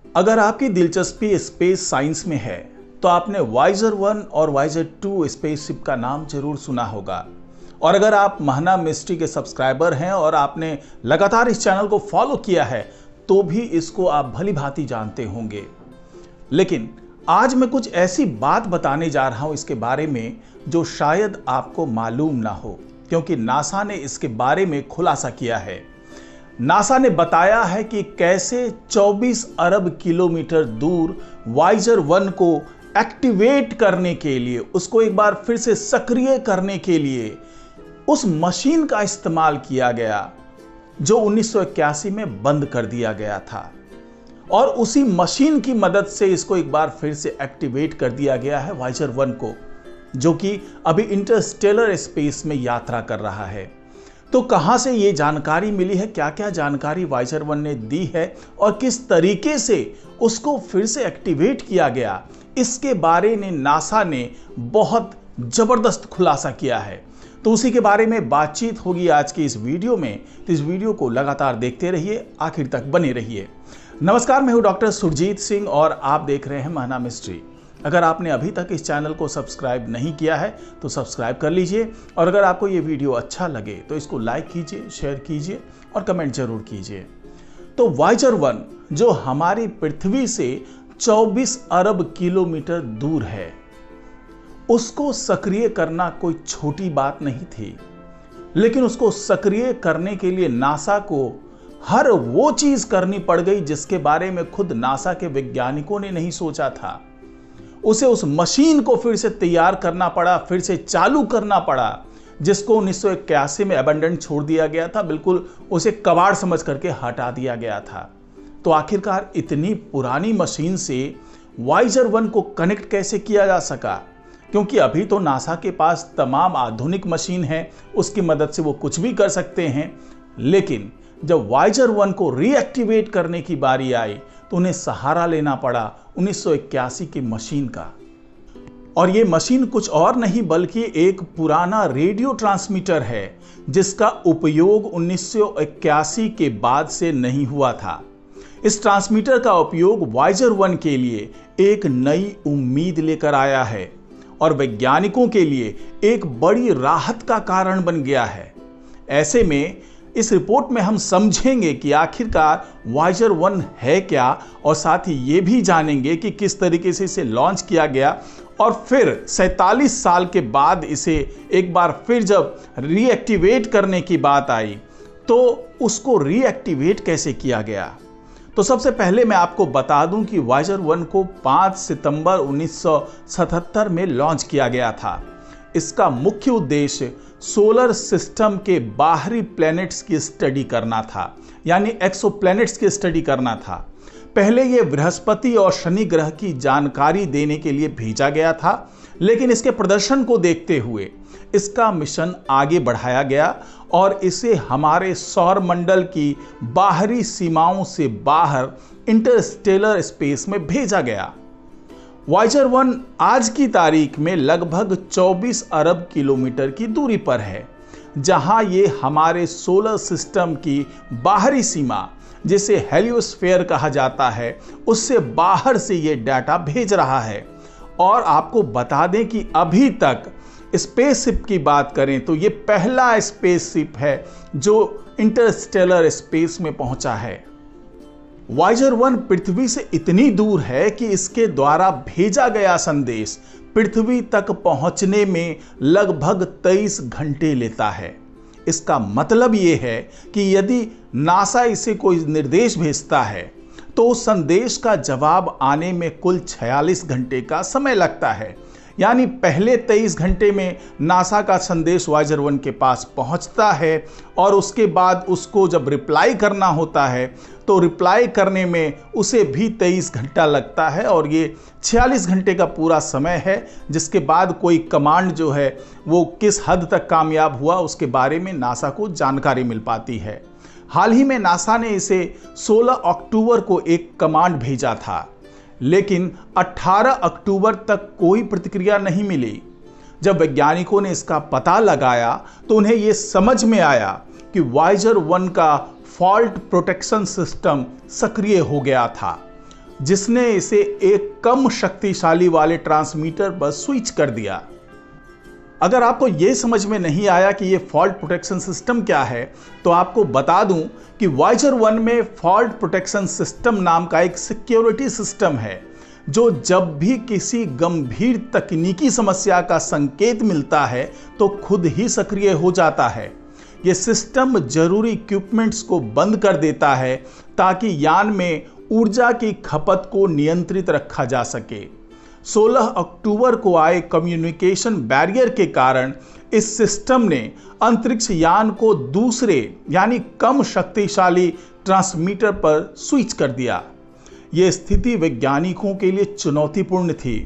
अगर आपकी दिलचस्पी स्पेस साइंस में है तो आपने वाइजर 1 और वाइजर 2 स्पेसशिप का नाम जरूर सुना होगा। और अगर आप महाना मिस्ट्री के सब्सक्राइबर हैं और आपने लगातार इस चैनल को फॉलो किया है तो भी इसको आप भली भांति जानते होंगे। लेकिन आज मैं कुछ ऐसी बात बताने जा रहा हूं इसके बारे में जो शायद आपको मालूम ना हो, क्योंकि नासा ने इसके बारे में खुलासा किया है। नासा ने बताया है कि कैसे 24 अरब किलोमीटर दूर वाइजर 1 को एक्टिवेट करने के लिए, उसको एक बार फिर से सक्रिय करने के लिए उस मशीन का इस्तेमाल किया गया जो 1981 में बंद कर दिया गया था। और उसी मशीन की मदद से इसको एक बार फिर से एक्टिवेट कर दिया गया है वाइजर 1 को, जो कि अभी इंटरस्टेलर स्पेस में यात्रा कर रहा है। तो कहां से ये जानकारी मिली है, क्या क्या जानकारी वाइजर 1 ने दी है और किस तरीके से उसको फिर से एक्टिवेट किया गया, इसके बारे में नासा ने बहुत जबरदस्त खुलासा किया है। तो उसी के बारे में बातचीत होगी आज की इस वीडियो में। तो इस वीडियो को लगातार देखते रहिए, आखिर तक बने रहिए। नमस्कार, मैं हूं डॉक्टर सुरजीत सिंह और आप देख रहे हैं महाना मिस्ट्री। अगर आपने अभी तक इस चैनल को सब्सक्राइब नहीं किया है तो सब्सक्राइब कर लीजिए, और अगर आपको ये वीडियो अच्छा लगे तो इसको लाइक कीजिए, शेयर कीजिए और कमेंट जरूर कीजिए। तो वाइजर 1 जो हमारी पृथ्वी से 24 अरब किलोमीटर दूर है, उसको सक्रिय करना कोई छोटी बात नहीं थी। लेकिन उसको सक्रिय करने के लिए नासा को हर वो चीज करनी पड़ गई जिसके बारे में खुद नासा के वैज्ञानिकों ने नहीं सोचा था। उसे उस मशीन को फिर से तैयार करना पड़ा, फिर से चालू करना पड़ा, जिसको 1981 में अबंडन छोड़ दिया गया था, बिल्कुल उसे कबाड़ समझ करके हटा दिया गया था। तो आखिरकार इतनी पुरानी मशीन से वाइजर 1 को कनेक्ट कैसे किया जा सका? क्योंकि अभी तो नासा के पास तमाम आधुनिक मशीन है, उसकी मदद से वो कुछ भी कर सकते हैं। लेकिन जब वाइजर 1 को रीएक्टिवेट करने की बारी आई तो उन्हें सहारा लेना पड़ा 1981 की मशीन का। और ये मशीन कुछ और नहीं बल्कि एक पुराना रेडियो ट्रांसमीटर है जिसका उपयोग 1981 के बाद से नहीं हुआ था। इस ट्रांसमीटर का उपयोग वाइजर 1 के लिए एक नई उम्मीद लेकर आया है और वैज्ञानिकों के लिए एक बड़ी राहत का कारण बन गया है। ऐसे में इस रिपोर्ट में हम समझेंगे कि आखिरकार वाइजर 1 है क्या, और साथ ही ये भी जानेंगे कि किस तरीके से इसे लॉन्च किया गया और फिर 47 साल के बाद इसे एक बार फिर जब रीएक्टिवेट करने की बात आई तो उसको रीएक्टिवेट कैसे किया गया। तो सबसे पहले मैं आपको बता दूं कि वाइजर 1 को 5 सितंबर 1977 में लॉन्च किया गया था। इसका मुख्य उद्देश्य सोलर सिस्टम के बाहरी प्लैनेट्स की स्टडी करना था, यानी एक्सोप्लैनेट्स की स्टडी करना था। पहले यह बृहस्पति और शनि ग्रह की जानकारी देने के लिए भेजा गया था, लेकिन इसके प्रदर्शन को देखते हुए इसका मिशन आगे बढ़ाया गया और इसे हमारे सौर मंडल की बाहरी सीमाओं से बाहर इंटरस्टेलर स्पेस में भेजा गया। वाइजर 1 आज की तारीख में लगभग 24 अरब किलोमीटर की दूरी पर है, जहां ये हमारे सोलर सिस्टम की बाहरी सीमा, जिसे हेलियोस्फीयर कहा जाता है, उससे बाहर से ये डाटा भेज रहा है। और आपको बता दें कि अभी तक स्पेसशिप की बात करें तो ये पहला स्पेसशिप है जो इंटरस्टेलर स्पेस में पहुंचा है। वाइजर 1 पृथ्वी से इतनी दूर है कि इसके द्वारा भेजा गया संदेश पृथ्वी तक पहुंचने में लगभग 23 घंटे लेता है। इसका मतलब यह है कि यदि नासा इसे कोई निर्देश भेजता है तो उस संदेश का जवाब आने में कुल 46 घंटे का समय लगता है। यानी पहले 23 घंटे में नासा का संदेश वाइजर 1 के पास पहुंचता है और उसके बाद उसको जब रिप्लाई करना होता है तो रिप्लाई करने में उसे भी 23 घंटा लगता है, और ये 46 घंटे का पूरा समय है, जिसके बाद कोई कमांड जो है वो किस हद तक कामयाब हुआ उसके बारे में नासा को जानकारी मिल पाती है। हाल ही में नासा ने इसे 16 अक्टूबर को एक कमांड भेजा था, लेकिन 18 अक्टूबर तक कोई प्रतिक्रिया नहीं मिली। जब वैज्ञानिकों ने इसका पता लगाया तो उन्हें यह समझ में आया कि वाइजर 1 का फॉल्ट प्रोटेक्शन सिस्टम सक्रिय हो गया था। जिसने इसे एक कम शक्तिशाली वाले ट्रांसमीटर पर स्विच कर दिया। अगर आपको यह समझ में नहीं आया कि यह फॉल्ट प्रोटेक्शन सिस्टम क्या है, तो आपको बता दूं कि वाइजर 1 में फॉल्ट प्रोटेक्शन सिस्टम नाम का एक सिक्योरिटी सिस्टम है, जो जब भी किसी गंभीर तकनीकी समस्या का संकेत मिलता है तो खुद ही सक्रिय हो जाता है। यह सिस्टम जरूरी इक्विपमेंट्स को बंद कर देता है ताकि यान में ऊर्जा की खपत को नियंत्रित रखा जा सके। 16 अक्टूबर को आए कम्युनिकेशन बैरियर के कारण इस सिस्टम ने अंतरिक्ष यान को दूसरे यानी कम शक्तिशाली ट्रांसमीटर पर स्विच कर दिया। यह स्थिति वैज्ञानिकों के लिए चुनौतीपूर्ण थी,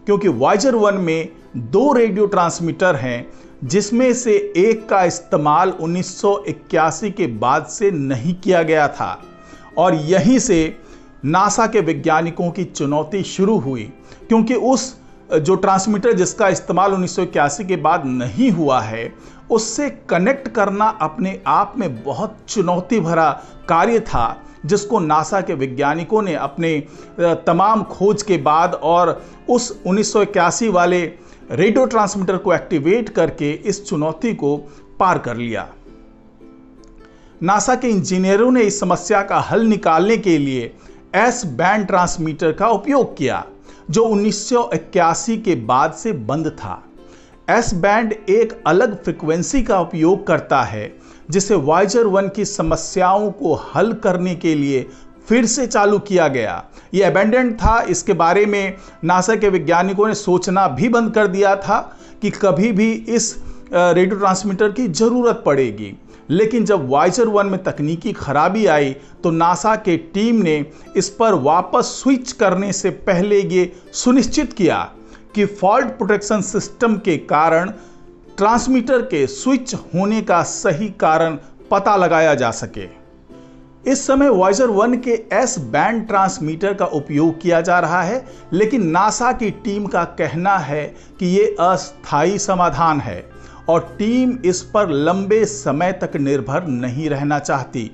क्योंकि वाइजर 1 में 2 रेडियो ट्रांसमीटर हैं, जिसमें से एक का इस्तेमाल 1981 के बाद से नहीं किया गया था। और यहीं से नासा के वैज्ञानिकों की चुनौती शुरू हुई, क्योंकि उस जो ट्रांसमीटर जिसका इस्तेमाल 1981 के बाद नहीं हुआ है, उससे कनेक्ट करना अपने आप में बहुत चुनौती भरा कार्य था, जिसको नासा के वैज्ञानिकों ने अपने तमाम खोज के बाद और उस 1981 वाले रेडियो ट्रांसमीटर को एक्टिवेट करके इस चुनौती को पार कर लिया। नासा के इंजीनियरों ने इस समस्या का हल निकालने के लिए एस बैंड ट्रांसमीटर का उपयोग किया, जो 1981 के बाद से बंद था। एस बैंड एक अलग फ्रीक्वेंसी का उपयोग करता है, जिसे वाइजर 1 की समस्याओं को हल करने के लिए फिर से चालू किया गया। यह अबेंडेंट था, इसके बारे में नासा के वैज्ञानिकों ने सोचना भी बंद कर दिया था कि कभी भी इस रेडियो ट्रांसमीटर की जरूरत पड़ेगी। लेकिन जब वाइजर 1 में तकनीकी खराबी आई तो नासा के टीम ने इस पर वापस स्विच करने से पहले ये सुनिश्चित किया कि फॉल्ट प्रोटेक्शन सिस्टम के कारण ट्रांसमीटर के स्विच होने का सही कारण पता लगाया जा सके। इस समय वाइजर 1 के एस बैंड ट्रांसमीटर का उपयोग किया जा रहा है, लेकिन नासा की टीम का कहना है कि यह अस्थायी समाधान है और टीम इस पर लंबे समय तक निर्भर नहीं रहना चाहती।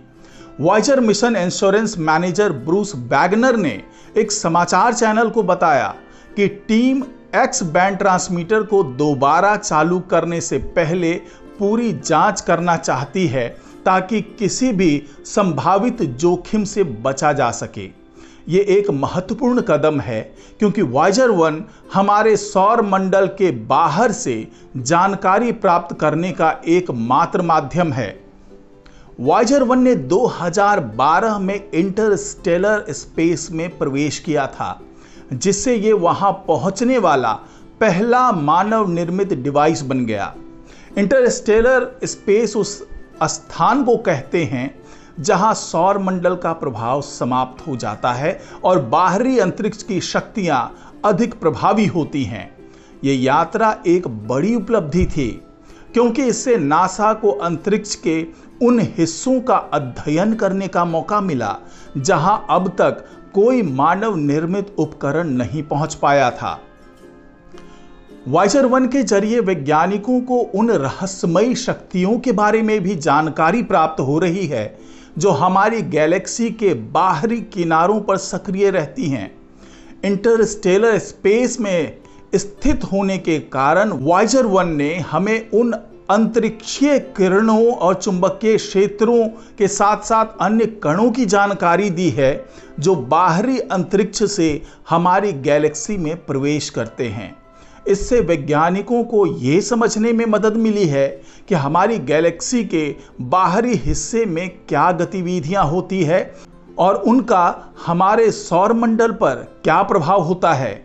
Weiser Mission insurance manager Bruce Wagner ने एक समाचार चैनल को बताया कि टीम एक्स बैंड ट्रांसमीटर को दोबारा चालू करने से पहले पूरी जांच करना चाहती है, ताकि किसी भी संभावित जोखिम से बचा जा सके। ये एक महत्वपूर्ण कदम है, क्योंकि वाइजर 1 हमारे सौर मंडल के बाहर से जानकारी प्राप्त करने का एकमात्र माध्यम है। वाइजर 1 ने 2012 में इंटरस्टेलर स्पेस में प्रवेश किया था, जिससे ये वहां पहुंचने वाला पहला मानव निर्मित डिवाइस बन गया। इंटरस्टेलर स्पेस उस स्थान को कहते हैं जहां सौर मंडल का प्रभाव समाप्त हो जाता है और बाहरी अंतरिक्ष की शक्तियां अधिक प्रभावी होती हैं। ये यात्रा एक बड़ी उपलब्धि थी, क्योंकि इससे नासा को अंतरिक्ष के उन हिस्सों का अध्ययन करने का मौका मिला जहां अब तक कोई मानव निर्मित उपकरण नहीं पहुंच पाया था। वाइजर 1 के जरिए वैज्ञानिकों को उन रहस्यमयी शक्तियों के बारे में भी जानकारी प्राप्त हो रही है जो हमारी गैलेक्सी के बाहरी किनारों पर सक्रिय रहती हैं। इंटरस्टेलर स्पेस में स्थित होने के कारण वाइजर 1 ने हमें उन अंतरिक्षीय किरणों और चुंबकीय क्षेत्रों के साथ साथ अन्य कणों की जानकारी दी है जो बाहरी अंतरिक्ष से हमारी गैलेक्सी में प्रवेश करते हैं। इससे वैज्ञानिकों को ये समझने में मदद मिली है कि हमारी गैलेक्सी के बाहरी हिस्से में क्या गतिविधियां होती है और उनका हमारे सौरमंडल पर क्या प्रभाव होता है।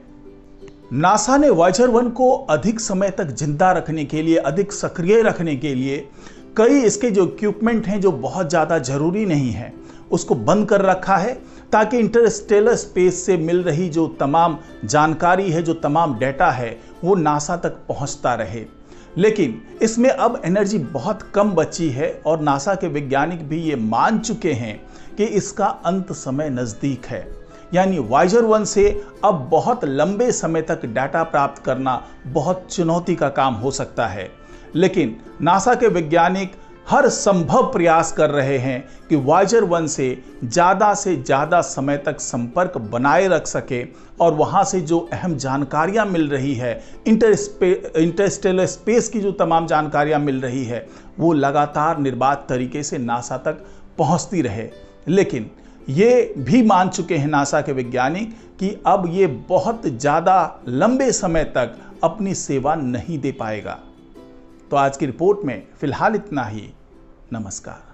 नासा ने वाइजर 1 को अधिक समय तक जिंदा रखने के लिए, अधिक सक्रिय रखने के लिए कई इसके जो इक्विपमेंट हैं जो बहुत ज़्यादा ज़रूरी नहीं है उसको बंद कर रखा है, ताकि इंटरस्टेलर स्पेस से मिल रही जो तमाम जानकारी है, जो तमाम डेटा है, वो नासा तक पहुंचता रहे। लेकिन इसमें अब एनर्जी बहुत कम बची है और नासा के वैज्ञानिक भी ये मान चुके हैं कि इसका अंत समय नज़दीक है। यानी वाइजर 1 से अब बहुत लंबे समय तक डाटा प्राप्त करना बहुत चुनौती का काम हो सकता है। लेकिन नासा के वैज्ञानिक हर संभव प्रयास कर रहे हैं कि वॉयेजर 1 से ज़्यादा समय तक संपर्क बनाए रख सके और वहाँ से जो अहम जानकारियाँ मिल रही है, इंटरस्टेलर स्पेस की जो तमाम जानकारियाँ मिल रही है, वो लगातार निर्बाध तरीके से नासा तक पहुँचती रहे। लेकिन ये भी मान चुके हैं नासा के वैज्ञानिक कि अब ये बहुत ज़्यादा लंबे समय तक अपनी सेवा नहीं दे पाएगा। तो आज की रिपोर्ट में फिलहाल इतना ही। नमस्कार।